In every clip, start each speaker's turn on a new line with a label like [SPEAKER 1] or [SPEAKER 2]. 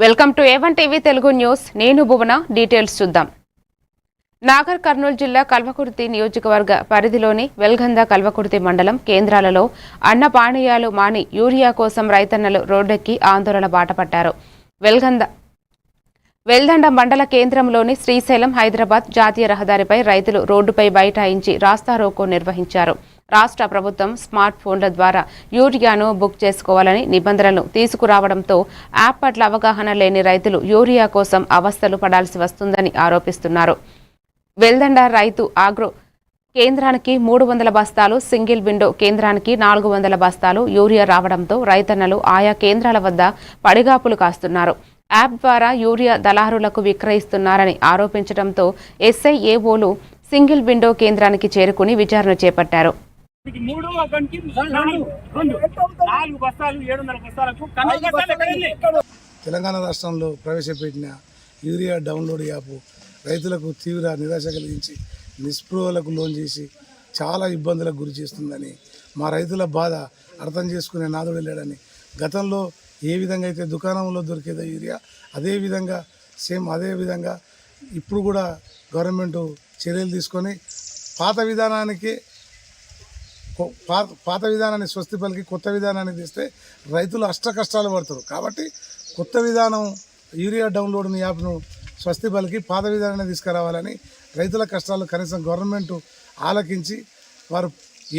[SPEAKER 1] Welcome to A1 TV Telugu news. నేను భువన. Details చూద్దాం. నాగర్ కర్నూలు జిల్లా కల్వకుర్తి నియోజకవర్గ పరిధిలోని వెల్గంద కల్వకుర్తి మండలం కేంద్రాలలో అన్న పానీయాలు మాని యూరియా కోసం రైతన్నలు రోడ్డెక్కి ఆందోళన బాటపట్టారు. వెల్దండ మండల కేంద్రంలోని శ్రీశైలం హైదరాబాద్ జాతీయ రహదారిపై రైతులు రోడ్డుపై బైఠాయించి రాస్తారోకో నిర్వహించారు. రాష్ట్ర ప్రభుత్వం స్మార్ట్ ఫోన్ల ద్వారా యూరియాను బుక్ చేసుకోవాలని నిబంధనలు తీసుకురావడంతో యాప్ పట్ల అవగాహన లేని రైతులు యూరియా కోసం అవస్థలు పడాల్సి వస్తుందని ఆరోపిస్తున్నారు. వెల్దండ రైతు ఆగ్రో కేంద్రానికి 300 బస్తాలు, సింగిల్ విండో కేంద్రానికి 400 బస్తాలు యూరియా రావడంతో రైతన్నలు ఆయా కేంద్రాల వద్ద పడిగాపులు కాస్తున్నారు. యాప్ ద్వారా యూరియా దళారులకు విక్రయిస్తున్నారని ఆరోపించడంతో ఎస్ఐఏఓలు సింగిల్ విండో కేంద్రానికి చేరుకుని విచారణ చేపట్టారు.
[SPEAKER 2] తెలంగాణ రాష్ట్రంలో ప్రవేశపెట్టిన యూరియా డౌన్లోడ్ యాప్ రైతులకు తీవ్ర నిరాశ కలిగించి నిస్పృహలకు లోన్ చేసి చాలా ఇబ్బందులకు గురి చేస్తుందని, మా రైతుల బాధ అర్థం చేసుకునే నాదుడు లేడని, గతంలో ఏ విధంగా అయితే దుకాణంలో దొరికేదో యూరియా అదే విధంగా ఇప్పుడు కూడా గవర్నమెంట్ చర్యలు తీసుకొని పాత విధానాన్ని స్వస్తి పలికి కొత్త విధానాన్ని తెస్తే రైతులు కష్టాలు పడతారు. కాబట్టి కొత్త విధానం యూరియా డౌన్లోడ్ యాప్ను స్వస్తి పలికి పాత విధానాన్ని తీసుకురావాలని, రైతుల కష్టాలు కనీసం గవర్నమెంట్ ఆలకించి వారు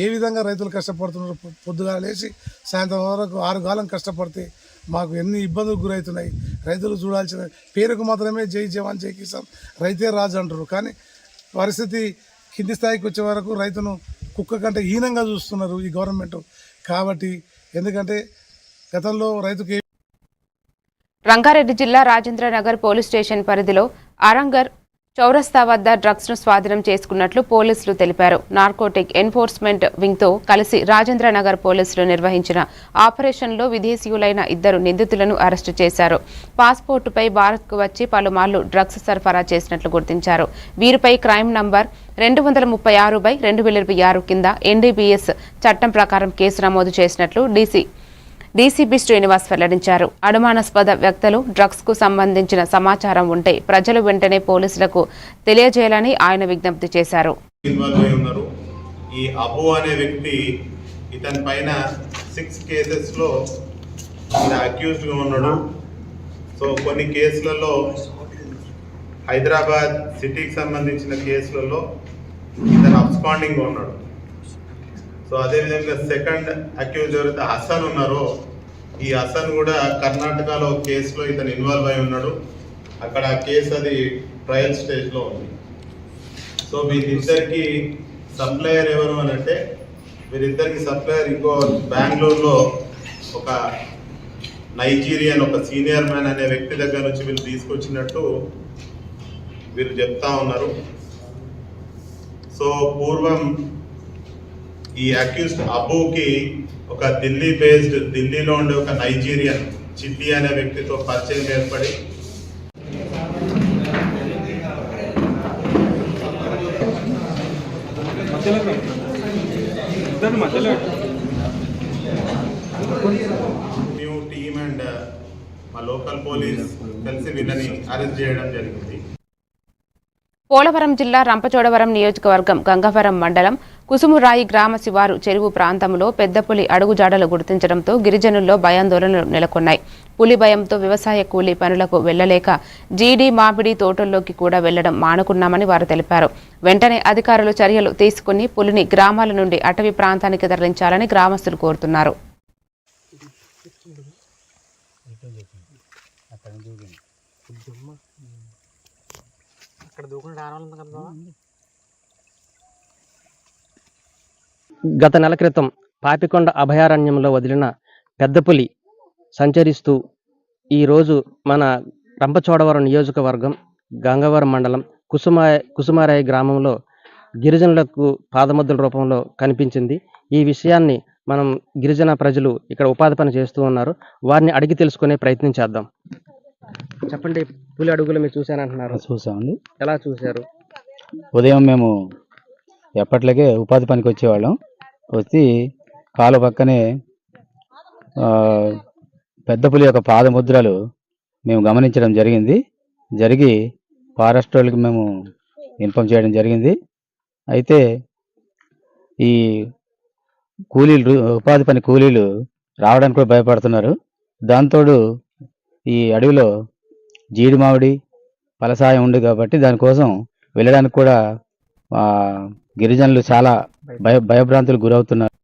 [SPEAKER 2] ఏ విధంగా రైతులు కష్టపడుతున్నారు, పొద్దుగా లేచి సాయంత్రం వరకు 6 కాలం కష్టపడితే మాకు ఎన్ని ఇబ్బందులు గురవుతున్నాయి. రైతులు చూడాల్సిన పేరుకు మాత్రమే జై జవాన్ జై కిసాన్ రైతే రాజు అంటారు. కానీ పరిస్థితి కింది స్థాయికి వచ్చే వరకు రైతును కుక్క కంటే హీనంగా చూస్తున్నారు ఈ గవర్నమెంట్. కాబట్టి ఎందుకంటే గతంలో రైతుకి
[SPEAKER 1] రంగారెడ్డి జిల్లా రాజేంద్రనగర్ పోలీస్ స్టేషన్ పరిధిలో అరంగర్ చౌరస్తా వద్ద డ్రగ్స్ ను స్వాధీనం చేసుకున్నట్లు పోలీసులు తెలిపారు. నార్కోటిక్ ఎన్ఫోర్స్మెంట్ వింగ్తో కలిసి రాజేంద్రనగర్ పోలీసులు నిర్వహించిన ఆపరేషన్లో విదేశీయులైన 2 నిందితులను అరెస్టు చేశారు. పాస్పోర్టుపై భారత్కు వచ్చి పలుమార్లు డ్రగ్స్ సరఫరా చేసినట్లు గుర్తించారు. వీరిపై క్రైమ్ నంబర్ 236/2026 కింద ఎన్డీబీఎస్ చట్టం ప్రకారం కేసు నమోదు చేసినట్లు డీసీపీ శ్రీనివాస్ వెల్లడించారు. అనుమానాస్పద వ్యక్తులు, డ్రగ్స్ కు సంబంధించిన సమాచారం ఉంటే ప్రజలు వెంటనే పోలీసులకు తెలియజేయాలని ఆయన విజ్ఞప్తి చేశారు.
[SPEAKER 3] ఈ అబు అనే వ్యక్తి ఇతని పైన 6 కేసెస్లో అక్యూజ్డ్గా ఉన్నాడు. సో కొన్ని కేసులలో హైదరాబాద్ సిటీకి సంబంధించిన కేసులలో ఇతను అబ్స్కాండింగ్గా ఉన్నాడు. సో అదేవిధంగా సెకండ్ అక్యూజ్ ఎవరైతే హసన్ ఉన్నారో, ఈ హసన్ కూడా కర్ణాటకలో కేసులో ఇతను ఇన్వాల్వ్ అయి ఉన్నాడు. అక్కడ ఆ కేసు అది ట్రయల్ స్టేజ్లో ఉంది. సో వీరిద్దరికి సప్లయర్ ఎవరు అని అంటే, వీరిద్దరికి సప్లయర్ ఇంకో బెంగళూరులో ఒక నైజీరియన్ ఒక సీనియర్ మ్యాన్ అనే వ్యక్తి దగ్గర నుంచి వీళ్ళు తీసుకొచ్చినట్టు వీరు చెప్తా ఉన్నారు. సో పూర్వం ఈ అక్యూజ్డ్ అబూకి ఒక ఢిల్లీలో ఉండే ఒక నైజీరియన్ చిట్టి అనే వ్యక్తితో పరిచయం ఏర్పడి న్యూ టీమ్ అండ్ మా లోకల్ పోలీస్ కలిసి వీళ్ళని అరెస్ట్ చేయడం జరిగింది.
[SPEAKER 1] పోలవరం జిల్లా రంపచోడవరం నియోజకవర్గం గంగవరం మండలం కుసుమురాయి గ్రామ శివారు చెరువు ప్రాంతంలో పెద్ద పులి అడుగుజాడలు గుర్తించడంతో గిరిజనుల్లో భయాందోళనలు నెలకొన్నాయి. పులి భయంతో వ్యవసాయ కూలీ పనులకు వెళ్లలేక జీడి మామిడి తోటల్లోకి కూడా వెళ్లడం మానుకున్నామని వారు తెలిపారు. వెంటనే అధికారులు చర్యలు తీసుకుని పులిని గ్రామాల నుండి అటవీ ప్రాంతానికి తరలించాలని గ్రామస్తులు కోరుతున్నారు.
[SPEAKER 4] గత నెల క్రితం పాపికొండ అభయారణ్యంలో వదిలిన పెద్దపులి సంచరిస్తూ ఈరోజు మన రంపచోడవరం నియోజకవర్గం గంగవరం మండలం కుసుమారాయి గ్రామంలో గిరిజనులకు పాదముద్రల రూపంలో కనిపించింది. ఈ విషయాన్ని మనం గిరిజన ప్రజలు ఇక్కడ ఉపాధి పని చేస్తూ ఉన్నారు. వారిని అడిగి తెలుసుకునే ప్రయత్నం చేద్దాం. చెప్పండి, పులి అడుగులు మీరు చూశానంటున్నారు.
[SPEAKER 5] చూసామండి.
[SPEAKER 4] ఎలా చూశారు?
[SPEAKER 5] ఉదయం మేము ఎప్పట్లాగే ఉపాధి పనికి వచ్చేవాళ్ళం. వచ్చి కాలు పక్కనే పెద్ద పులి యొక్క పాదముద్రలు మేము గమనించడం జరిగి ఫారెస్ట్ వాళ్ళకి మేము ఇన్ఫామ్ చేయడం జరిగింది. అయితే ఈ ఉపాధి పని కూలీలు రావడానికి కూడా భయపడుతున్నారు. దాంతోడు ఈ అడవిలో జీడి మామిడి ఫలసాయం ఉంది కాబట్టి దానికోసం వెళ్ళడానికి కూడా గిరిజనులు చాలా భయభ్రాంతులకు గురవుతున్నారు.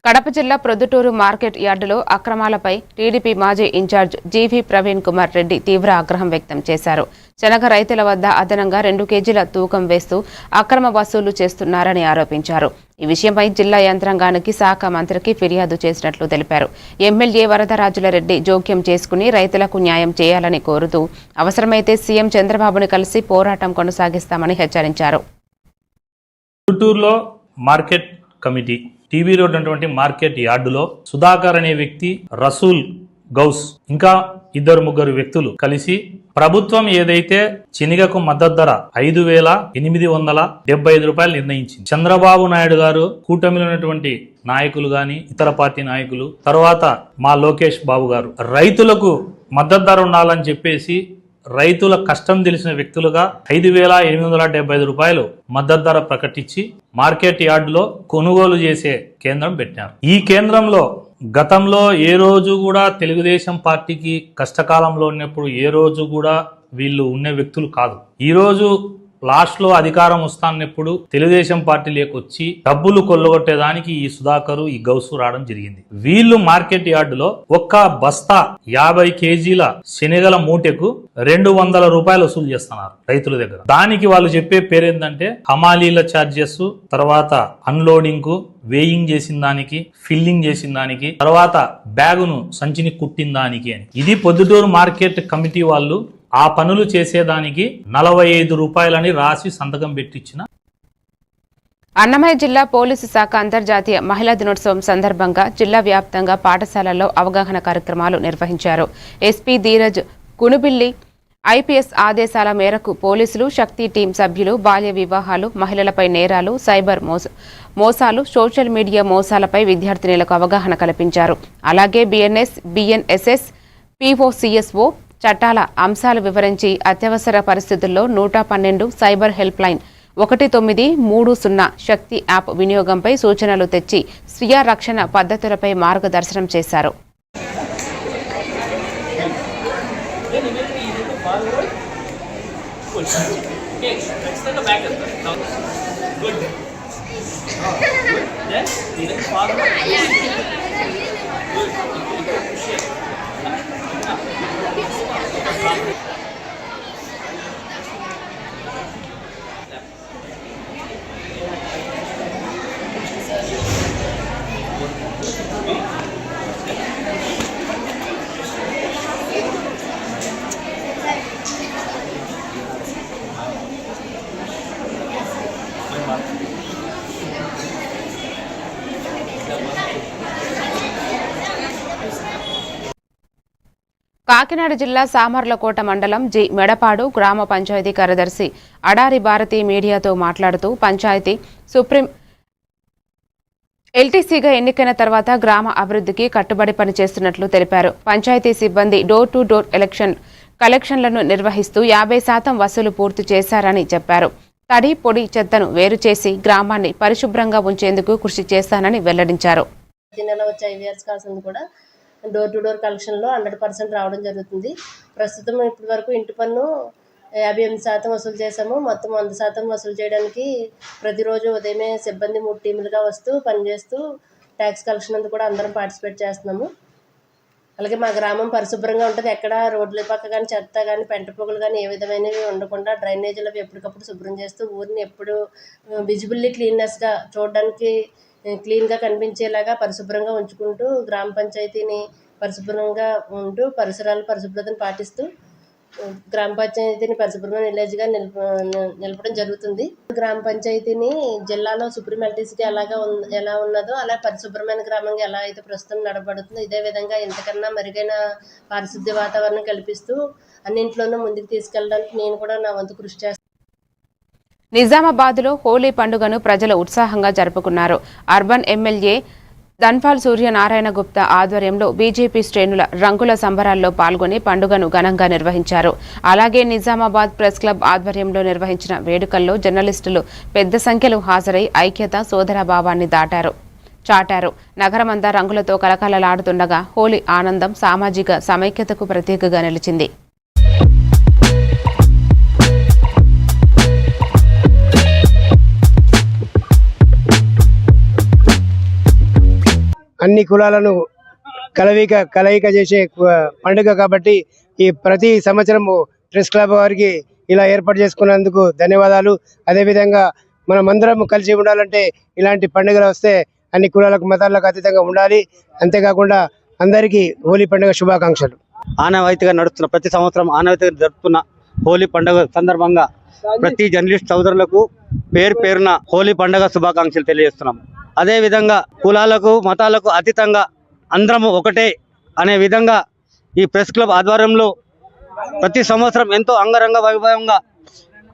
[SPEAKER 1] కడప జిల్లా ప్రొద్దుటూరు మార్కెట్ యార్డులో అక్రమాలపై టీడీపీ మాజీ ఇన్ఛార్జ్ జీవీ ప్రవీణ్ కుమార్ రెడ్డి తీవ్ర ఆగ్రహం వ్యక్తం చేశారు. శనగ రైతుల వద్ద అదనంగా 2 కేజీల తూకం వేస్తూ అక్రమ వసూలు చేస్తున్నారని ఆరోపించారు. ఈ విషయంపై జిల్లా యంత్రాంగానికి శాఖ మంత్రికి ఫిర్యాదు చేసినట్లు తెలిపారు. ఎమ్మెల్యే వరదరాజులరెడ్డి జోక్యం చేసుకుని రైతులకు న్యాయం చేయాలని కోరుతూ అవసరమైతే సీఎం చంద్రబాబును కలిసి పోరాటం కొనసాగిస్తామని హెచ్చరించారు.
[SPEAKER 6] గుంటూరులో మార్కెట్ కమిటీ టీవీ రోడ్ ఉన్నటువంటి మార్కెట్ యార్డులో సుధాకర్ అనే వ్యక్తి, రసూల్ గౌస్ ఇంకా 2-3 వ్యక్తులు కలిసి ప్రభుత్వం ఏదైతే శనగకు మద్దతు ధర 5,875 రూపాయలు నిర్ణయించింది. చంద్రబాబు నాయుడు గారు, కూటమిలో ఉన్నటువంటి నాయకులు గాని, ఇతర పార్టీ నాయకులు, తర్వాత మా లోకేష్ బాబు గారు రైతులకు మద్దతు ధర ఉండాలని చెప్పేసి రైతుల కష్టం తెలిసిన వ్యక్తులుగా 5,875 రూపాయలు మద్దతు ధర ప్రకటించి మార్కెట్ యార్డులో కొనుగోలు చేసే కేంద్రం పెట్టారు. ఈ కేంద్రంలో గతంలో ఏ రోజు కూడా తెలుగుదేశం పార్టీకి కష్టకాలంలో ఉన్నప్పుడు ఏ రోజు కూడా వీళ్ళు ఉన్న వ్యక్తులు కాదు. ఈ రోజు లాస్ట్ లో అధికారం వస్తాన్నప్పుడు తెలుగుదేశం పార్టీ లేకొచ్చి డబ్బులు కొల్లగొట్టేదానికి ఈ సుధాకరు, ఈ గౌసు రావడం జరిగింది. వీళ్ళు మార్కెట్ యార్డులో ఒక్క బస్తా 50 కేజీల శనగల మూటెకు 200 రూపాయలు వసూలు చేస్తున్నారు రైతుల దగ్గర. దానికి వాళ్ళు చెప్పే పేరేంటంటే హమాలీల ఛార్జెస్, తర్వాత అన్లోడింగ్ కు, వేయింగ్ చేసిన దానికి, ఫిల్లింగ్ చేసిన దానికి, తర్వాత బ్యాగును సంచిని కుట్టిన దానికి అని. ఇది పొద్దుటూరు మార్కెట్ కమిటీ వాళ్ళు ఆ పనులు చేసేదానికి 45 రూపాయలని రాసి సంతకం పెట్టించిన.
[SPEAKER 1] అన్నమయ్య జిల్లా పోలీసు శాఖ అంతర్జాతీయ మహిళా దినోత్సవం సందర్భంగా జిల్లా వ్యాప్తంగా పాఠశాలల్లో అవగాహన కార్యక్రమాలు నిర్వహించారు. ఎస్పీ ధీరజ్ కునుబిల్లి ఐపీఎస్ ఆదేశాల మేరకు పోలీసులు, శక్తి టీం సభ్యులు బాల్య వివాహాలు, మహిళలపై నేరాలు, సైబర్ మోసాలు, సోషల్ మీడియా మోసాలపై విద్యార్థినులకు అవగాహన కల్పించారు. అలాగే బిఎన్ఎస్, బిఎన్ఎస్ఎస్, పీఓసీఎస్ఓ చట్టాల అంశాలు వివరించి అత్యవసర పరిస్థితుల్లో 112 సైబర్ హెల్ప్ లైన్ 1930 శక్తి యాప్ వినియోగంపై సూచనలు తెచ్చి స్వీయ రక్షణ పద్ధతులపై మార్గదర్శనం చేశారు. కాకినాడ జిల్లా సామర్లకోట మండలం మెడపాడు గ్రామ పంచాయతీ కార్యదర్శి అడారి భారతి మీడియాతో మాట్లాడుతూ పంచాయతీ సుప్రీం ఎల్టీసీగా ఎన్నికైన తర్వాత గ్రామ అభివృద్ధికి కట్టుబడి పనిచేస్తున్నట్లు తెలిపారు. పంచాయతీ సిబ్బంది డోర్ టు డోర్ కలెక్షన్లను నిర్వహిస్తూ 50% వసూలు పూర్తి చేశారని చెప్పారు. తడి పొడి చెత్తను వేరు చేసి గ్రామాన్ని పరిశుభ్రంగా ఉంచేందుకు కృషి చేస్తానని వెల్లడించారు.
[SPEAKER 7] డోర్ టు డోర్ కలెక్షన్లో 100% రావడం జరుగుతుంది. ప్రస్తుతం ఇప్పటి వరకు ఇంటి పన్ను 58% వసూలు చేసాము. మొత్తం 100% వసూలు చేయడానికి ప్రతిరోజు ఉదయమే సిబ్బంది 3 టీములుగా వస్తూ పనిచేస్తూ ట్యాక్స్ కలెక్షన్ అంతా కూడా అందరం పార్టిసిపేట్ చేస్తున్నాము. అలాగే మా గ్రామం పరిశుభ్రంగా ఉంటుంది. ఎక్కడ రోడ్ల పక్క కానీ చెత్త కానీ పెంట పొగలు కానీ ఏ విధమైనవి ఉండకుండా డ్రైనేజీలు ఎప్పటికప్పుడు శుభ్రం చేస్తూ ఊరిని ఎప్పుడు విజిబుల్లీ క్లీన్నెస్గా చూడడానికి క్లీన్గా కనిపించేలాగా పరిశుభ్రంగా ఉంచుకుంటూ గ్రామ పంచాయతీని పరిశుభ్రంగా ఉంటూ పరిసరాల పరిశుభ్రతను పాటిస్తూ గ్రామ పంచాయతీని పరిశుభ్రమైన విలేజ్గా నిలపడం జరుగుతుంది. గ్రామ పంచాయతీని జిల్లాలో సుప్రీం ఎల్టీసీకి ఎలా ఉన్నదో అలా పరిశుభ్రమైన గ్రామంగా ఎలా అయితే ప్రస్తుతం నడబడుతుందో ఇదే విధంగా ఇంతకన్నా మెరుగైన పారిశుద్ధ్య వాతావరణం కల్పిస్తూ అన్నింట్లోనూ ముందుకు తీసుకెళ్ళడానికి నేను కూడా నా వంతు కృషి చేస్తాను.
[SPEAKER 1] నిజామాబాద్లో హోలీ పండుగను ప్రజలు ఉత్సాహంగా జరుపుకున్నారు. అర్బన్ ఎమ్మెల్యే ధన్పాల్ సూర్యనారాయణ గుప్తా ఆధ్వర్యంలో బీజేపీ శ్రేణుల రంగుల సంబరాల్లో పాల్గొని పండుగను ఘనంగా నిర్వహించారు. అలాగే నిజామాబాద్ ప్రెస్ క్లబ్ ఆధ్వర్యంలో నిర్వహించిన వేడుకల్లో జర్నలిస్టులు పెద్ద సంఖ్యలో హాజరై ఐక్యత సోదరభావాన్ని చాటారు. నగరమంతా రంగులతో కలకలలాడుతుండగా హోలీ ఆనందం సామాజిక సమైక్యతకు ప్రతీకగా నిలిచింది.
[SPEAKER 8] అన్ని కులాలను కలయిక చేసే పండుగ కాబట్టి ఈ ప్రతి సంవత్సరము ప్రెస్ క్లబ్ వారికి ఇలా ఏర్పాటు చేసుకున్నందుకు ధన్యవాదాలు. అదేవిధంగా మనమందరం కలిసి ఉండాలంటే ఇలాంటి పండుగలు వస్తే అన్ని కులాలకు మతాలకు అతీతంగా ఉండాలి. అంతేకాకుండా అందరికీ హోలీ పండుగ శుభాకాంక్షలు.
[SPEAKER 9] ఆనవాయితీగా నడుస్తున్న ప్రతి సంవత్సరం ఆనవాయితీగా జరుపుతున్న హోలీ పండుగ సందర్భంగా ప్రతి జర్నలిస్ట్ సోదరులకు పేరున హోలీ పండుగ శుభాకాంక్షలు తెలియజేస్తున్నాం. అదేవిధంగా కులాలకు మతాలకు అతీతంగా అందరము ఒకటే అనే విధంగా ఈ ప్రెస్ క్లబ్ ఆధ్వర్యంలో ప్రతి సంవత్సరం ఎంతో అంగరంగ వైభవంగా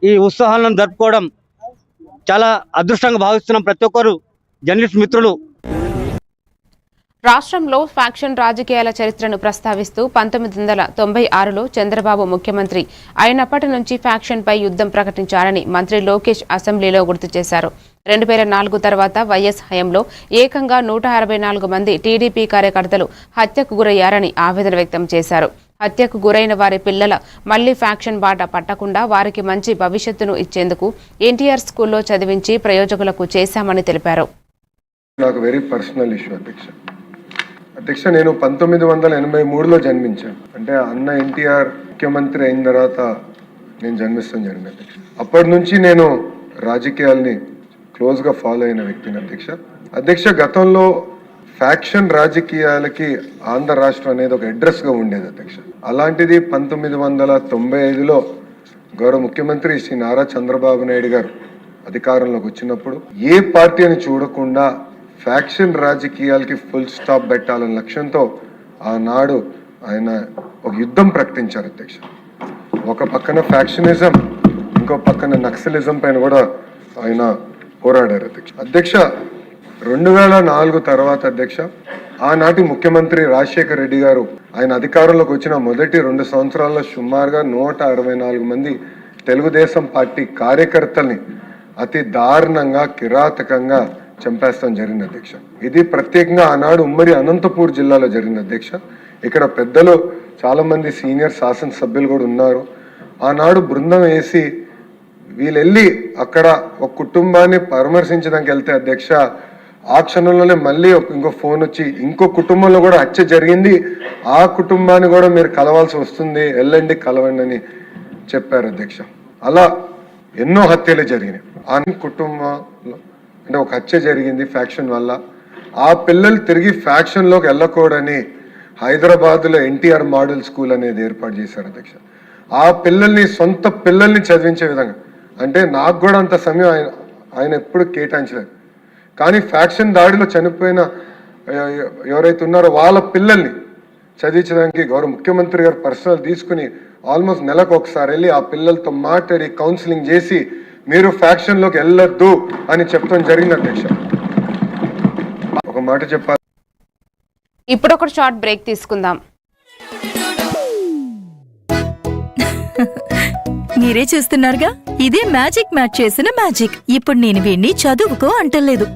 [SPEAKER 9] ఈ ఉత్సవాలను జరుపుకోవడం చాలా అదృష్టంగా భావిస్తున్నాం. ప్రతి ఒక్కరు జర్నలిస్ట్ మిత్రులు.
[SPEAKER 1] రాష్ట్రంలో ఫ్యాక్షన్ రాజకీయాల చరిత్రను ప్రస్తావిస్తూ 1996లో చంద్రబాబు ముఖ్యమంత్రి అయినప్పటి నుంచి ఫ్యాక్షన్పై యుద్ధం ప్రకటించారని మంత్రి లోకేష్ అసెంబ్లీలో గుర్తు చేశారు. 2004 తర్వాత వైఎస్ హయాంలో ఏకంగా 164 మంది టీడీపీ కార్యకర్తలు హత్యకు గురయ్యారని ఆవేదన వ్యక్తం చేశారు. హత్యకు గురైన వారి పిల్లల మళ్లీ ఫ్యాక్షన్ బాట పట్టకుండా వారికి మంచి భవిష్యత్తును ఇచ్చేందుకు ఎన్టీఆర్ స్కూల్లో చదివించి ప్రయోజకులకు చేశామని తెలిపారు.
[SPEAKER 10] నాకు వెరీ పర్సనల్ ఇష్యూ అధ్యక్ష, నేను 1983లో జన్మించాను. అంటే అన్న ఎన్టీఆర్ ముఖ్యమంత్రి అయిన తర్వాత నేను జన్మిస్తాను జరిగింది అధ్యక్ష. అప్పటి నుంచి నేను రాజకీయాల్ని క్లోజ్గా ఫాలో అయిన వ్యక్తిని అధ్యక్ష. గతంలో ఫ్యాక్షన్ రాజకీయాలకి ఆంధ్ర రాష్ట్రం అనేది ఒక అడ్రస్గా ఉండేది అధ్యక్ష. అలాంటిది 1995లో గౌరవ ముఖ్యమంత్రి శ్రీ నారా చంద్రబాబు నాయుడు గారు అధికారంలోకి వచ్చినప్పుడు ఏ పార్టీ అని చూడకుండా ఫ్యాక్షన్ రాజకీయాలకి ఫుల్ స్టాప్ పెట్టాలనే లక్ష్యంతో ఆనాడు ఆయన ఒక యుద్ధం ప్రకటించారు అధ్యక్ష. ఒక పక్కన ఫ్యాక్షనిజం, ఇంకో పక్కన నక్సలిజం పైన కూడా ఆయన పోరాడారు అధ్యక్ష. 2004 తర్వాత అధ్యక్ష ఆనాటి ముఖ్యమంత్రి రాజశేఖర్ రెడ్డి గారు ఆయన అధికారంలోకి వచ్చిన మొదటి 2 సంవత్సరాల్లో సుమారుగా 164 మంది తెలుగుదేశం పార్టీ కార్యకర్తల్ని అతి దారుణంగా కిరాతకంగా చంపేస్తాం జరిగింది అధ్యక్ష. ఇది ప్రత్యేకంగా ఆనాడు ఉమ్మడి అనంతపూర్ జిల్లాలో జరిగింది అధ్యక్ష. ఇక్కడ పెద్దలు చాలా మంది సీనియర్ శాసనసభ్యులు కూడా ఉన్నారు. ఆనాడు బృందం వేసి వీళ్ళు వెళ్ళి అక్కడ ఒక కుటుంబాన్ని పరామర్శించడానికి వెళ్తే అధ్యక్ష ఆ క్షణంలోనే మళ్ళీ ఇంకో ఫోన్ వచ్చి ఇంకో కుటుంబంలో కూడా హత్య జరిగింది, ఆ కుటుంబాన్ని కూడా మీరు కలవాల్సి వస్తుంది, వెళ్ళండి కలవండి అని చెప్పారు అధ్యక్ష. అలా ఎన్నో హత్యలు జరిగినాయి. ఆ కుటుంబంలో అంటే ఒక హత్య జరిగింది ఫ్యాక్షన్ వల్ల. ఆ పిల్లలు తిరిగి ఫ్యాక్షన్లోకి వెళ్ళకూడని హైదరాబాద్లో ఎన్టీఆర్ మోడల్ స్కూల్ అనేది ఏర్పాటు చేశారు అధ్యక్ష. ఆ పిల్లల్ని సొంత పిల్లల్ని చదివించే విధంగా, అంటే నాకు కూడా అంత సమయం ఆయన ఎప్పుడు కేటాయించలేదు. కానీ ఫ్యాక్షన్ దాడిలో చనిపోయిన ఎవరైతే ఉన్నారో వాళ్ళ పిల్లల్ని చదివించడానికి గౌరవ ముఖ్యమంత్రి గారు పర్సనల్ తీసుకుని ఆల్మోస్ట్ నెలకు ఒకసారి వెళ్ళి ఆ పిల్లలతో మాట్లాడి కౌన్సిలింగ్ చేసి మీరు ఫ్యాక్షన్లోకి వెళ్ళొద్దు అని చెప్పడం జరిగింది అధ్యక్ష. ఒక మాట చెప్పాలి.
[SPEAKER 1] ఇప్పుడు ఒక షార్ట్ బ్రేక్ తీసుకుందాం.
[SPEAKER 11] మీరే చూస్తున్నారుగా, ఇదే మ్యాజిక్ మ్యాట్ చేసిన మ్యాజిక్. ఇప్పుడు నేను వీణ్ణి చదువుకో అంటలేదు.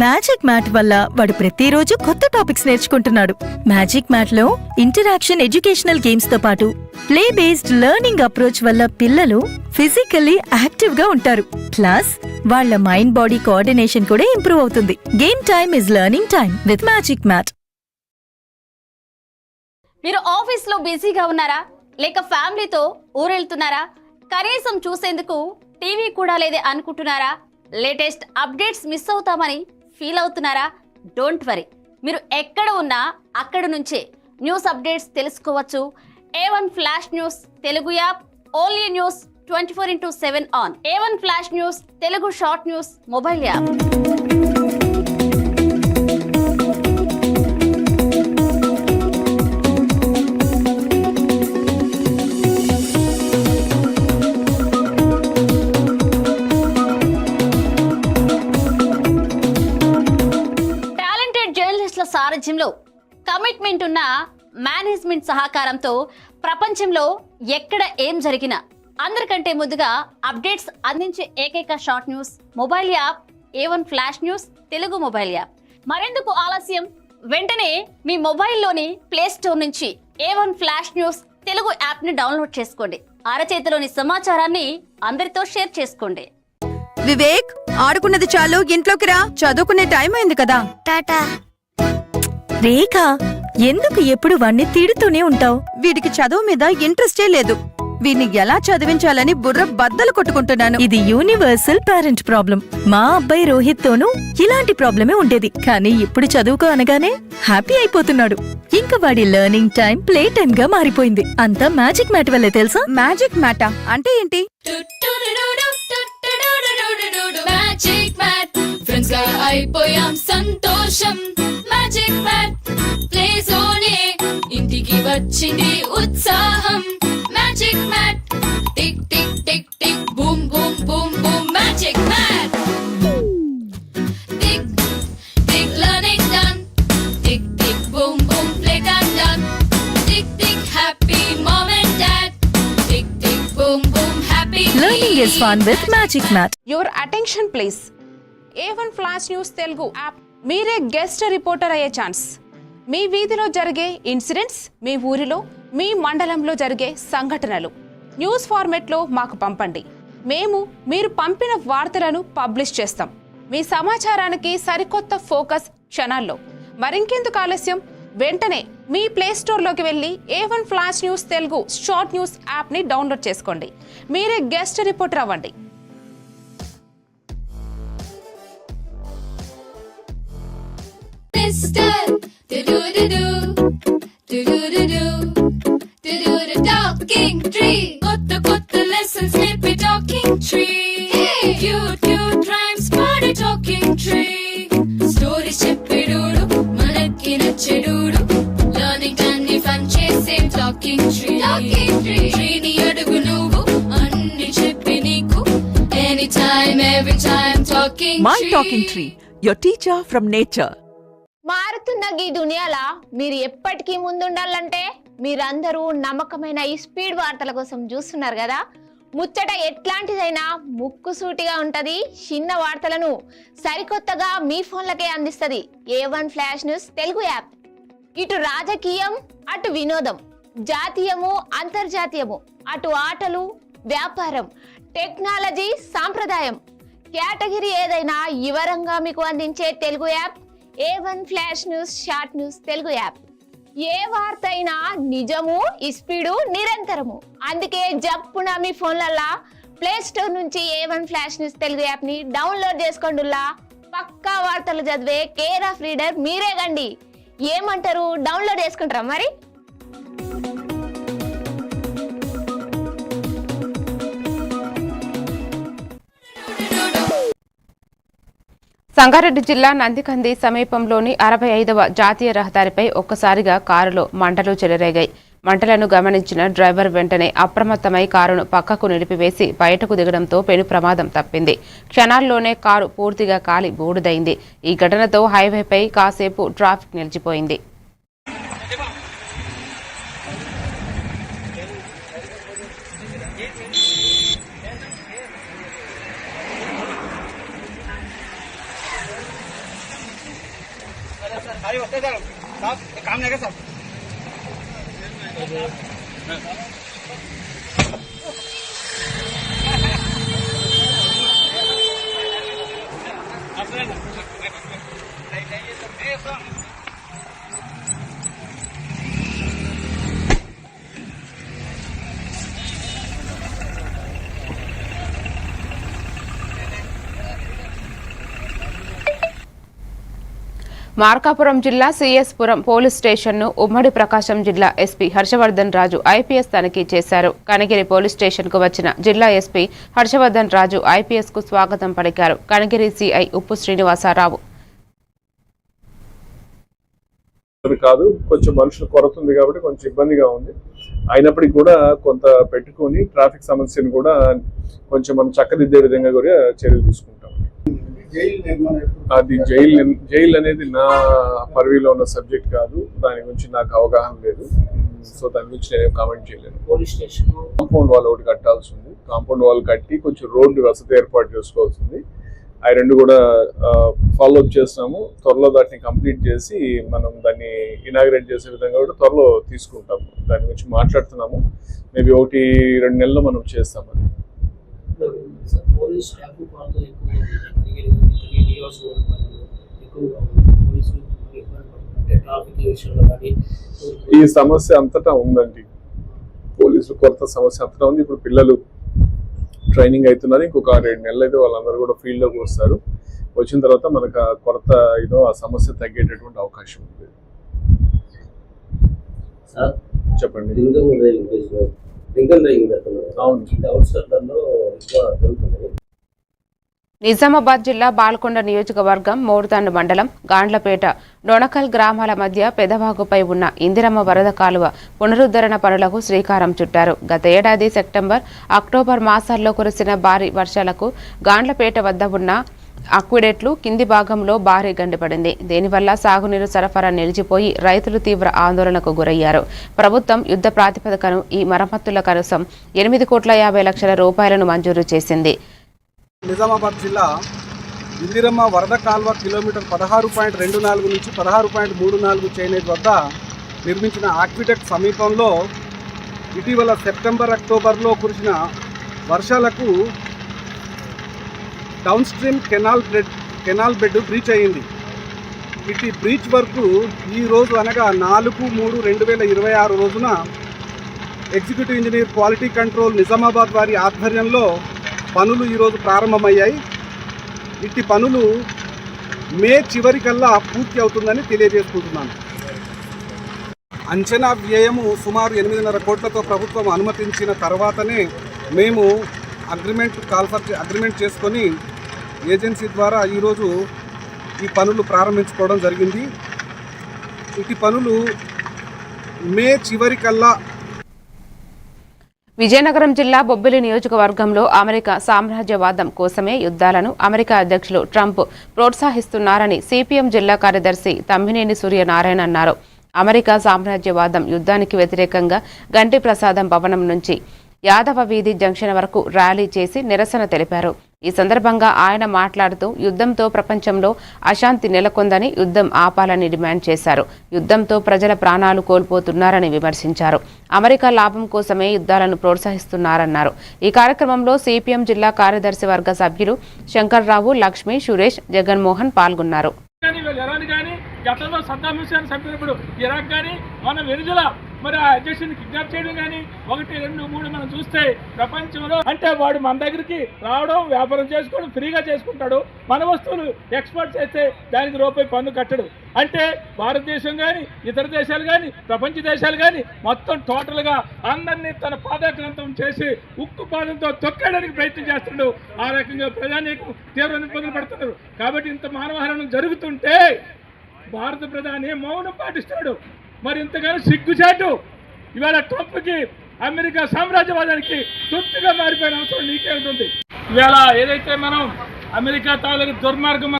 [SPEAKER 11] మ్యాజిక్ మ్యాట్ వల్ల వాడు ప్రతిరోజు కొత్త టాపిక్స్ నేర్చుకుంటున్నాడు. మ్యాజిక్ మ్యాట్ లో ఇంటరాక్షన్ ఎడ్యుకేషనల్ గేమ్స్ తో పాటు ప్లే బేస్డ్ లెర్నింగ్ అప్రోచ్ వల్ల పిల్లలు ఫిజికల్లీ యాక్టివ్ గా ఉంటారు. ప్లస్ వాళ్ళ మైండ్ బాడీ కోఆర్డినేషన్ కూడా ఇంప్రూవ్ అవుతుంది. Game time is learning time with Magic Mat.
[SPEAKER 12] మీరు ఆఫీస్ లో బిజీగా ఉన్నారా, లేక ఫ్యామిలీతో ఊరెళ్తున్నారా, కనీసం చూసేందుకు టీవీ కూడా లేదే అనుకుంటున్నారా, లేటెస్ట్ అప్డేట్స్ మిస్ అవుతామని ఫీల్ అవుతున్నారా? డోంట్ వరీ, మీరు ఎక్కడ ఉన్నా అక్కడ నుంచే న్యూస్ అప్డేట్స్ తెలుసుకోవచ్చు. A1 flash news Telugu app, only news 24/7 on. A1 flash news Telugu short news mobile app. సారథ్యంలో కమిట్మెంట్ ఉన్న మేనేజ్మెంట్ సహకారంతో ప్రపంచంలో ఎక్కడ ఏం జరిగినా అందరికంటే ముందుగా అప్డేట్స్ అందించే ఏకైక short news mobile app A1 flash news Telugu mobile app. మరెందుకు ఆలస్యం? వెంటనే మీ మొబైల్లోని ప్లే స్టోర్ నుంచి A1 flash news Telugu app ని డౌన్లోడ్ చేసుకోండి. అరచేతిలోని సమాచారాన్ని అందరితో షేర్ చేసుకోండి.
[SPEAKER 11] వివేక్, ఆడుకున్నది చాలు, ఇంట్లోకి రా, చదువుకునే టైం అయింది కదా. టాటా. రేఖ, ఎందుకు ఎప్పుడు వాణ్ణి తిడుతూనే ఉంటావు? వీడికి చదువు మీద ఇంట్రెస్టే లేదు. వీడిని ఎలా చదివించాలని బుర్ర బద్దలు కొట్టుకుంటున్నాను. ఇది యూనివర్సల్ పేరెంట్ ప్రాబ్లం. మా అబ్బాయి రోహిత్ తోనూ ఇలాంటి ప్రాబ్లమే ఉండేది, కానీ ఇప్పుడు చదువుకో అనగానే హ్యాపీ అయిపోతున్నాడు. ఇంకా వాడి లెర్నింగ్ టైం ప్లే టైం గా మారిపోయింది. అంతా మ్యాజిక్ మ్యాట్ వల్లే తెలుసా? మ్యాజిక్ మ్యాటా అంటే ఏంటి?
[SPEAKER 13] మ్యాజిక్ మ్యాట్ ఫ్రెండ్స్ గా అయిపోయాం సంతోషం. మ్యాజిక్ మ్యాట్ ప్లే జోనే ఇంటికి వచ్చింది ఉత్సాహం. Magic Mat tick tick tick tick boom boom boom boom. Magic Mat tick tick learning done. Tick tick boom boom play done done. Tick tick happy mom and dad. Tick tick boom boom happy.
[SPEAKER 11] Learning is fun with Magic Mat.
[SPEAKER 1] Your attention please. A1 flash news Telugu app. మీరే guest reporter అయ్యే chance. మీ వీధిలో జరిగే incidents, మీ ఊరిలో, మీ మండలంలో జరిగే సంఘటనలు news ఫార్మెట్లో మాకు పంపండి. మేము మీరు పంపిన వార్తలను పబ్లిష్ చేస్తాం. మీ సమాచారానికి సరికొత్త ఫోకస్ క్షణాల్లో. మరింకెందుకు ఆలస్యం? వెంటనే మీ ప్లే స్టోర్లోకి వెళ్ళి A1 flash news Telugu short news యాప్ని డౌన్లోడ్ చేసుకోండి. మీరే గెస్ట్ రిపోర్టర్ అవ్వండి.
[SPEAKER 13] Talking tree. కొత్త lessons నేర్పే talking tree. Cute cute rhymes పాడే talking tree. Stories చెప్పేడుడు మనకి నచ్చేడుడు. Learning అన్ని fun చేసే talking tree. Tree ని అడుగు నువ్వు అన్ని చెప్పి నీకు. Anytime every time talking tree.
[SPEAKER 11] My Talking Tree, your teacher from nature.
[SPEAKER 14] మారుతున్న ఈ దునియాల మీరు ఎప్పటికీ ముందుండాలంటే మీరందరూ నమ్మకమైన ఈ స్పీడ్ వార్తల కోసం చూస్తున్నారు కదా. ముచ్చట ఎట్లాంటిదైనా ముక్కుసూటిగా ఉంటది. చిన్న వార్తలను సరికొత్తగా మీ ఫోన్లకే అందిస్తుంది A1 flash news Telugu app. ఇటు రాజకీయం, అటు వినోదం, జాతీయము, అంతర్జాతీయము, అటు ఆటలు, వ్యాపారం, టెక్నాలజీ, సాంప్రదాయం, కేటగిరీ ఏదైనా వివరంగా మీకు అందించే Telugu app A1 flash news short news Telugu app. ఏ వార్త అయినా నిజము, స్పీడు, నిరంతరము. అందుకే జప్పున మీ ఫోన్లల్లా ప్లే స్టోర్ నుంచి A1 flash news Telugu app ని డౌన్లోడ్ చేసుకోండిలా. పక్కా వార్తలు చదివే కేర్ ఆఫ్ రీడర్ మీరే గండి. ఏమంటారు? డౌన్లోడ్ చేసుకుంటారా మరి?
[SPEAKER 1] సంగారెడ్డి జిల్లా నందికంది సమీపంలోని 65వ జాతీయ రహదారిపై ఒక్కసారిగా కారులో మంటలు చెలరేగాయి. మంటలను గమనించిన డ్రైవర్ వెంటనే అప్రమత్తమై కారును పక్కకు నిలిపివేసి బయటకు దిగడంతో పెను ప్రమాదం తప్పింది. క్షణాల్లోనే కారు పూర్తిగా కాలి బూడిదైంది. ఈ ఘటనతో హైవేపై కాసేపు ట్రాఫిక్ నిలిచిపోయింది.
[SPEAKER 9] काम नहीं सर
[SPEAKER 1] మార్కాపురం జిల్లా సిఎస్పురం పోలీస్ స్టేషన్ను ఉమ్మడి ప్రకాశం జిల్లా ఎస్పీ హర్షవర్ధన్ రాజు ఐపీఎస్ తనిఖీ చేశారు. కనిగిరి పోలీస్ స్టేషన్కు వచ్చిన జిల్లా ఎస్పీ హర్షవర్ధన్ రాజు ఐపీఎస్కు స్వాగతం పలికారు. కనిగిరి సిఐ ఉప్పు శ్రీనివాసరావు
[SPEAKER 15] కాదు, కొంచెం మనుషుల కొరత ఉంది కాబట్టి కొంచెం ఇబ్బందిగా ఉంది. అయినప్పటికీ కూడా కొంత పెట్టుకొని ట్రాఫిక్ సమస్యను కూడా కొంచెం మనం చక్కదిద్దే విధంగా కూడా చర్యలు తీసుకుంటాం. అది జైలు అనేది నా పరివిలో ఉన్న సబ్జెక్ట్ కాదు, దాని గురించి నాకు అవగాహన లేదు. సో దాని గురించి నేను కామెంట్ చేయలేను.
[SPEAKER 16] పోలీస్ స్టేషన్
[SPEAKER 15] కాంపౌండ్ వాల్ ఒకటి కట్టాల్సి ఉంది. కాంపౌండ్ వాల్ కట్టి కొంచెం రోడ్డు వసతి ఏర్పాటు చేసుకోవాల్సింది. ఆ రెండు కూడా ఫాలో అప్ చేస్తున్నాము. త్వరలో దాన్ని కంప్లీట్ చేసి మనం దాన్ని ఇనాగ్రేట్ చేసే విధంగా కూడా త్వరలో తీసుకుంటాము. దాని గురించి మాట్లాడుతున్నాము. మేబీ 1-2 నెలల్లో మనం చేస్తాం. అది
[SPEAKER 16] పోలీస్ స్టాఫ్
[SPEAKER 15] ఈ సమస్య అంతటా ఉందండి. పోలీసులు కొరత సమస్య అంతటా ఉంది. ఇప్పుడు పిల్లలు ట్రైనింగ్ అవుతున్నారు. ఇంకొక 2 నెలలు అయితే వాళ్ళందరూ కూడా ఫీల్డ్లోకి వస్తారు. వచ్చిన తర్వాత మనకు ఆ కొరత ఆ సమస్య తగ్గేటటువంటి అవకాశం ఉంది. చెప్పండి.
[SPEAKER 1] నిజామాబాద్ జిల్లా బాల్కొండ నియోజకవర్గం మోర్తాండ్ మండలం గాండ్లపేట డొనకల్ గ్రామాల మధ్య పెదవాగుపై ఉన్న ఇందిరమ్మ వరద కాలువ పునరుద్ధరణ పనులకు శ్రీకారం చుట్టారు. గత ఏడాది సెప్టెంబర్, అక్టోబర్ మాసాల్లో కురిసిన భారీ వర్షాలకు గాండ్లపేట వద్ద ఉన్న అక్విడేట్లు కింది భాగంలో భారీ గండిపడింది. దీనివల్ల సాగునీరు సరఫరా నిలిచిపోయి రైతులు తీవ్ర ఆందోళనకు గురయ్యారు. ప్రభుత్వం యుద్ధ ప్రాతిపదికను ఈ మరమ్మతుల కోసం 8,50,00,000 రూపాయలను మంజూరు చేసింది.
[SPEAKER 17] నిజామాబాద్ జిల్లా ఇందిరమ్మ వరద కాల్వ కిలోమీటర్ 16.24 నుంచి 16.34 చైనేజ్ వద్ద నిర్మించిన ఆక్విడక్ట్ సమీపంలో ఇటీవల సెప్టెంబర్, అక్టోబర్లో కురిసిన వర్షాలకు down stream canal bed breach అయింది. ఇటు బ్రీచ్ వరకు ఈరోజు అనగా 4/3/2026 రోజున executive engineer quality control Nizamabad వారి ఆధ్వర్యంలో పనులు ఈరోజు ప్రారంభమయ్యాయి. ఇట్టి పనులు మే చివరికల్లా పూర్తి అవుతుందని తెలియజేసుకుంటున్నాను. అంచనా వ్యయము సుమారు 8.5 కోట్లతో ప్రభుత్వం అనుమతించిన తర్వాతనే మేము అగ్రిమెంట్ చేసుకొని ఏజెన్సీ ద్వారా ఈరోజు ఈ పనులు ప్రారంభించుకోవడం జరిగింది. ఇటు పనులు మే చివరికల్లా.
[SPEAKER 1] విజయనగరం జిల్లా బొబ్బిలి నియోజకవర్గంలో అమెరికా సామ్రాజ్యవాదం కోసమే యుద్ధాలను అమెరికా అధ్యక్షులు ట్రంప్ ప్రోత్సహిస్తున్నారని సిపిఎం జిల్లా కార్యదర్శి తమ్మినేని సూర్యనారాయణ అన్నారు. అమెరికా సామ్రాజ్యవాదం యుద్ధానికి వ్యతిరేకంగా గంటి ప్రసాదం భవనం నుంచి యాదవ వీధి జంక్షన్ వరకు ర్యాలీ చేసి నిరసన తెలిపారు. ఈ సందర్భంగా ఆయన మాట్లాడుతూ యుద్ధంతో ప్రపంచంలో అశాంతి నెలకొందని, యుద్ధం ఆపాలని డిమాండ్ చేశారు. యుద్ధంతో ప్రజల ప్రాణాలు కోల్పోతున్నారని విమర్శించారు. అమెరికా లాభం కోసమే యుద్ధాలను ప్రోత్సహిస్తున్నారన్నారు. ఈ కార్యక్రమంలో సిపిఎం జిల్లా కార్యదర్శి వర్గ సభ్యులు శంకర్రావు, లక్ష్మి, సురేష్, జగన్మోహన్ పాల్గొన్నారు.
[SPEAKER 18] గతంలో సద్దాం హుస్సేన్ చంపినప్పుడు ఇరాక్ కానీ మన వెనుజులా మరి ఆ అధ్యక్షుడిని కిడ్నాప్ చేయడం కానీ 1, 2, 3 మనం చూస్తే ప్రపంచంలో అంటే వాడు మన దగ్గరికి రావడం, వ్యాపారం చేసుకోవడం ఫ్రీగా చేసుకుంటాడు. మన వస్తువులు ఎక్స్పోర్ట్ చేస్తే దానికి రూపాయి పన్ను కట్టడు. అంటే భారతదేశం కానీ ఇతర దేశాలు కానీ ప్రపంచ దేశాలు కానీ మొత్తం టోటల్గా అందరినీ తన పాదాక్రాంతం చేసి ఉక్కు పాదంతో తొక్కడానికి ప్రయత్నం చేస్తున్నాడు. ఆ రకంగా ప్రజానీకం తీవ్ర ఇబ్బందులు పడుతున్నారు. కాబట్టి ఇంత మానవహరణం జరుగుతుంటే భారత ప్రధాని మౌనం పాటిస్తున్నాడు. మరి ఇంతగానో సిగ్గుచాటు ఇవాళ ట్రంప్కి అమెరికా సామ్రాజ్యవాదానికి తొత్తుగా మారిపోయిన అవసరం నీకే ఉంటుంది. ఇవాళ ఏదైతే మనం అమెరికా తాలూకు దుర్మార్గం.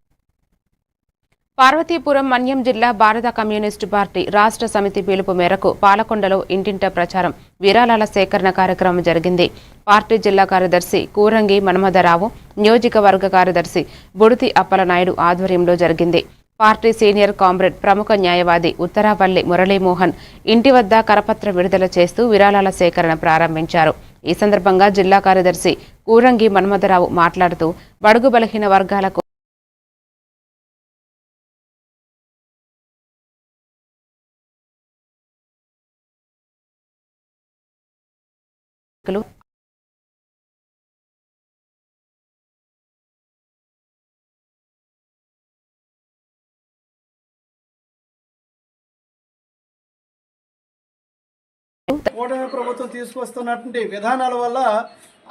[SPEAKER 1] పార్వతీపురం మన్యం జిల్లా భారత కమ్యూనిస్టు పార్టీ రాష్ట్ర సమితి పిలుపు మేరకు పాలకొండలో ఇంటింట ప్రచారం, విరాళాల సేకరణ కార్యక్రమం జరిగింది. పార్టీ జిల్లా కార్యదర్శి కూరంగి మన్మథరావు, నియోజకవర్గ కార్యదర్శి బుడితి అప్పలనాయుడు ఆధ్వర్యంలో జరిగింది. పార్టీ సీనియర్ కామ్రేడ్, ప్రముఖ న్యాయవాది ఉత్తరాపల్లి మురళీమోహన్ ఇంటి వద్ద కరపత్ర విడుదల చేస్తూ విరాళాల సేకరణ ప్రారంభించారు. ఈ సందర్భంగా జిల్లా కార్యదర్శి కూరంగి మన్మథరావు మాట్లాడుతూ బడుగు బలహీన వర్గాలకు
[SPEAKER 17] కూటమి ప్రభుత్వం తీసుకొస్తున్నటువంటి విధానాల వల్ల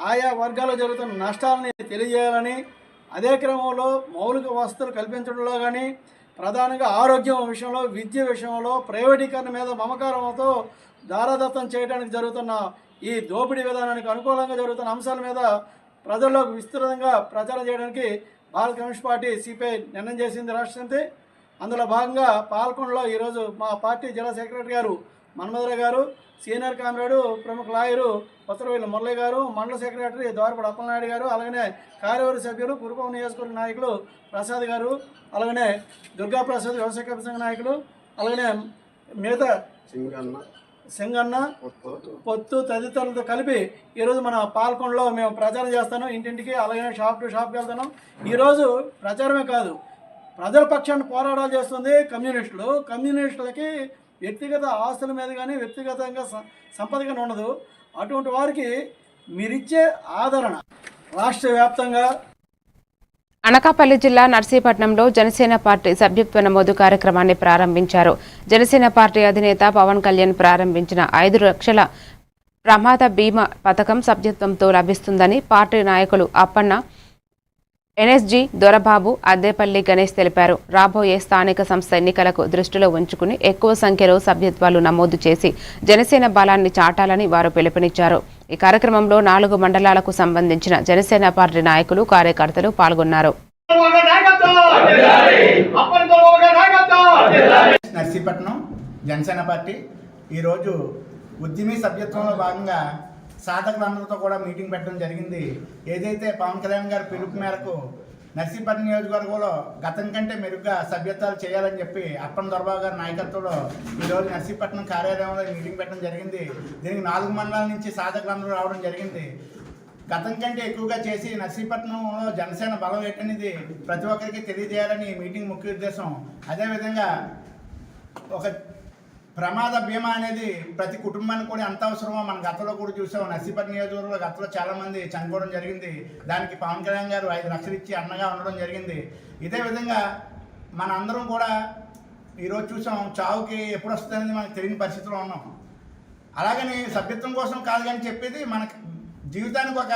[SPEAKER 17] ఆయా వర్గాల్లో జరుగుతున్న నష్టాలని తెలియజేయాలని, అదే క్రమంలో మౌలిక వసతులు కల్పించడంలో కానీ, ప్రధానంగా ఆరోగ్యం విషయంలో, విద్య విషయంలో ప్రైవేటీకరణ మీద మమకారంతో దారాదత్తం చేయడానికి జరుగుతున్న ఈ దోపిడీ విధానానికి అనుకూలంగా జరుగుతున్న అంశాల మీద ప్రజల్లోకి విస్తృతంగా ప్రచారం చేయడానికి భారత కమ్యూనిస్ట్ పార్టీ సిపిఐ నిర్ణయం చేసింది రాష్ట్ర సమితి. అందులో భాగంగా పాల్కొండలో ఈరోజు మా పార్టీ జిల్లా సెక్రటరీ గారు మన్మధురావు గారు, సీనియర్ కామ్రేడు ప్రముఖ లాయరు ఉత్తరవేలు మురళి గారు, మండల సెక్రటరీ ద్వారపూడి అప్పలనాయుడు గారు, అలాగనే కార్యవర్గ సభ్యులు కురుపం నియోజకవర్గ నాయకులు ప్రసాద్ గారు, అలాగనే దుర్గా ప్రసాద్ వ్యవసాయ కమిటీ సంఘ నాయకులు, అలాగనే మిగతా సింగన్న పొత్తు తదితరులతో కలిపి ఈరోజు మన పాల్కొండలో మేము ప్రచారం చేస్తాను ఇంటింటికి, అలాగే షాప్ టు షాప్కి వెళ్తాను. ఈరోజు ప్రచారమే కాదు, ప్రజల పక్షాన్ని పోరాటాలు చేస్తుంది కమ్యూనిస్టులు. కమ్యూనిస్టులకి వ్యక్తిగత ఆస్తుల మీద కానీ వ్యక్తిగతంగా సంపద కానీ ఉండదు. అటువంటి వారికి మీరిచ్చే ఆదరణ రాష్ట్ర వ్యాప్తంగా.
[SPEAKER 1] అనకాపల్లి జిల్లా నర్సీపట్నంలో జనసేన పార్టీ సభ్యత్వ నమోదు కార్యక్రమాన్ని ప్రారంభించారు. జనసేన పార్టీ అధినేత పవన్ కళ్యాణ్ ప్రారంభించిన 5 లక్షల ప్రమాద బీమా పథకం సభ్యత్వంతో లభిస్తుందని పార్టీ నాయకులు అప్పన్న, ఎన్ఎస్జీ దొరబాబు, అద్దేపల్లి గణేష్ తెలిపారు. రాబోయే స్థానిక సంస్థ ఎన్నికలకు దృష్టిలో ఉంచుకుని ఎక్కువ సంఖ్యలో సభ్యత్వాలు నమోదు చేసి జనసేన బలాన్ని చాటాలని వారు పిలుపునిచ్చారు. ఈ కార్యక్రమంలో 4 మండలాలకు సంబంధించిన జనసేన పార్టీ నాయకులు, కార్యకర్తలు పాల్గొన్నారు.
[SPEAKER 19] నర్సీపట్నం జనసేన పార్టీ ఈరోజు ఉద్యమీ సభ్యత్వంలో భాగంగా సాధకులందరితో కూడా మీటింగ్ పెట్టడం జరిగింది. ఏదైతే పవన్ కళ్యాణ్ గారి పిలుపు మేరకు నర్సీపట్నం నియోజకవర్గంలో గతం కంటే మెరుగ్గా సభ్యత్వాలు చేయాలని చెప్పి అప్పన్న దొరబాబు గారి నాయకత్వంలో ఈరోజు నర్సీపట్నం కార్యాలయంలో మీటింగ్ పెట్టడం జరిగింది. దీనికి 4 మండలాల నుంచి సాధకులందరూ రావడం జరిగింది. గతం కంటే ఎక్కువగా చేసి నర్సీపట్నంలో జనసేన బలం ఏంటనేది ప్రతి ఒక్కరికి తెలియజేయాలని మీటింగ్ ముఖ్య ఉద్దేశం. అదేవిధంగా ఒక ప్రమాద బీమా అనేది ప్రతి కుటుంబానికి కూడా ఎంత అవసరమో మనం గతంలో కూడా చూసాం. నర్సీపట్నం నియోజకవర్గంలో గతంలో చాలామంది చనిపోవడం జరిగింది. దానికి పవన్ కళ్యాణ్ గారు 5 లక్షలు ఇచ్చి అండగా ఉండడం జరిగింది. ఇదే విధంగా మన అందరం కూడా ఈరోజు చూసాం, చావుకి ఎప్పుడు వస్తుందనేది మనకు తెలియని పరిస్థితిలో ఉన్నాం. అలాగని సభ్యత్వం కోసం కాదు కానీ చెప్పేది మనకి జీవితానికి ఒక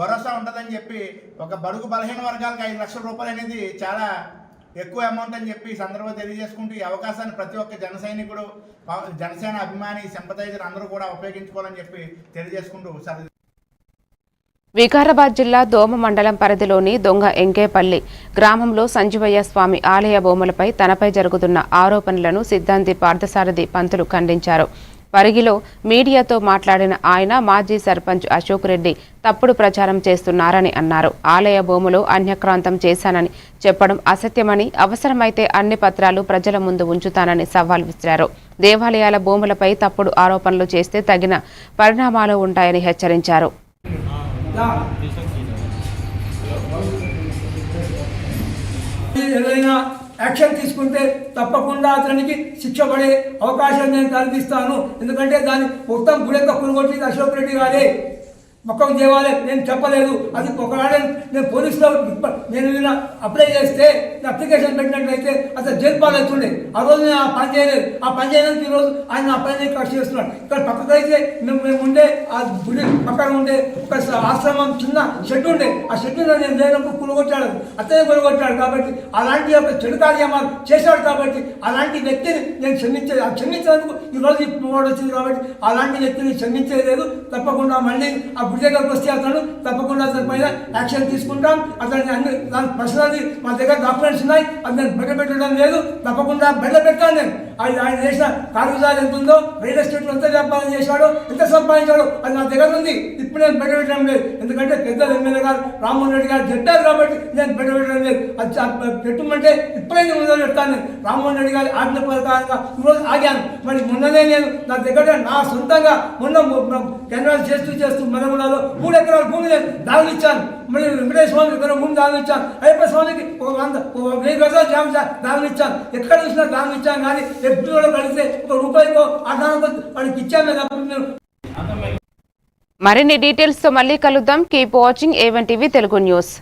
[SPEAKER 19] భరోసా ఉంటుందని చెప్పి ఒక బడుగు బలహీన వర్గాలకు 5 లక్షల రూపాయలు అనేది చాలా ఎక్కువ అమౌంట్ అని చెప్పి సందర్భంగా తెలియజేసుకుంటూ ఈ అవకాశాన్ని ప్రతి ఒక్క జన సైనికుడు, జనసేన అభిమాని, సింపథైజర్ అందరూ కూడా ఉపయోగించుకోవాలని చెప్పి తెలియజేసుకుంటూ
[SPEAKER 1] వికారాబాద్ జిల్లా దోమ మండలం పరిధిలోని దొంగ ఎంకేపల్లి గ్రామంలో సంజీవయ్య స్వామి ఆలయ భూములపై తనపై జరుగుతున్న ఆరోపణలను సిద్ధాంతి పార్థసారథి పంతులు ఖండించారు. పరిగిలో మీడియాతో మాట్లాడిన ఆయన మాజీ సర్పంచ్ అశోక్ రెడ్డి తప్పుడు ప్రచారం చేస్తున్నారని అన్నారు. ఆలయ భూములు అన్యక్రాంతం చేశానని చెప్పడం అసత్యమని, అవసరమైతే అన్ని పత్రాలు ప్రజల ముందు ఉంచుతానని సవాల్ విసిరారు. దేవాలయాల భూములపై తప్పుడు ఆరోపణలు చేస్తే తగిన పరిణామాలు ఉంటాయని హెచ్చరించారు.
[SPEAKER 20] ఏదైనా యాక్షన్ తీసుకుంటే తప్పకుండా అతనికి శిక్ష పడే అవకాశం నేను కల్పిస్తాను. ఎందుకంటే దాన్ని మొత్తం గుడెక్క కొనుగొట్టి అశోక్ రెడ్డి గారే మొక్కం దేవాలయం నేను చెప్పలేదు. అది ఒకనాడే నేను పోలీసులో నేను అప్లై చేస్తే అప్లికేషన్ పెట్టినట్లయితే అసలు జైలు పాలవుతుండే. ఆ రోజు నేను ఆ పని చేయలేదు. ఆ పని చేయడానికి ఈరోజు ఆయన ఆ పని కట్ చేస్తున్నాడు. ఇక్కడ పక్కకైతే మేము ఉండే ఆ గుడి పక్కన ఉండే ఒక ఆశ్రమం చిన్న షెడ్ ఉండే. ఆ షెడ్లో నేను లేనప్పుడు కూలగొట్టాడు, అతనే కూలగొట్టాడు. కాబట్టి అలాంటి ఒక చెడు కార్యక్రమాలు చేశాడు. కాబట్టి అలాంటి వ్యక్తిని నేను క్షమించేందుకు ఈరోజు ఈ పోరాడు వచ్చింది. కాబట్టి అలాంటి వ్యక్తిని క్షమించేలేదు. తప్పకుండా మళ్ళీ ఆ గుడి దగ్గరకు వస్తే అతను తప్పకుండా అతని పైన యాక్షన్ తీసుకుంటాం. అతన్ని అన్ని దాని పర్సనల్ మా దగ్గర డాక్యుమెంట్స్ ఉన్నాయి. అది నేను బయట పెట్టడం లేదు. తప్పకుండా బయట పెట్టాను. నేను ఆయన చేసిన కారుగుజాలు ఎంత ఉందో, రియల్ ఎస్టేట్లో ఎంత వ్యాపారం చేశాడో, ఎంత సంపాదించాడో అది నా దగ్గర ఉంది. ఇప్పుడు నేను బయట పెట్టడం లేదు. ఎందుకంటే పెద్ద ఎమ్మెల్యే గారు రామ్మోహన్ రెడ్డి గారు చెప్పారు కాబట్టి నేను బయట పెట్టడం లేదు. అది పెట్టమంటే ఇప్పుడే నేను ముందు పెడతాను. నేను రామ్మోహన్ రెడ్డి గారి ఆజ్ఞ ప్రకారంగా ఈరోజు ఆగాను. మరి మొన్ననే నేను నా దగ్గర నా సొంతంగా మొన్న కెనరాలు చేస్తూ మనగుణలో 3 ఎకరాల భూమి దానం ఇచ్చాను. మరి వెంకటేశ్వర స్వామి దగ్గర భూమి దానం ఇచ్చాను. అయ్యప్ప స్వామికి 1000 గజాలు దానం ఇచ్చాను. ఎక్కడ చూసినా దానం ఇచ్చాను. కానీ ఎప్పుడు కలిస్తే ₹1 ఆ దానం వాడికి ఇచ్చాను.
[SPEAKER 1] మరిన్ని డీటెయిల్స్ తో మళ్ళీ కలుద్దాం. Keep watching A1 TV Telugu news.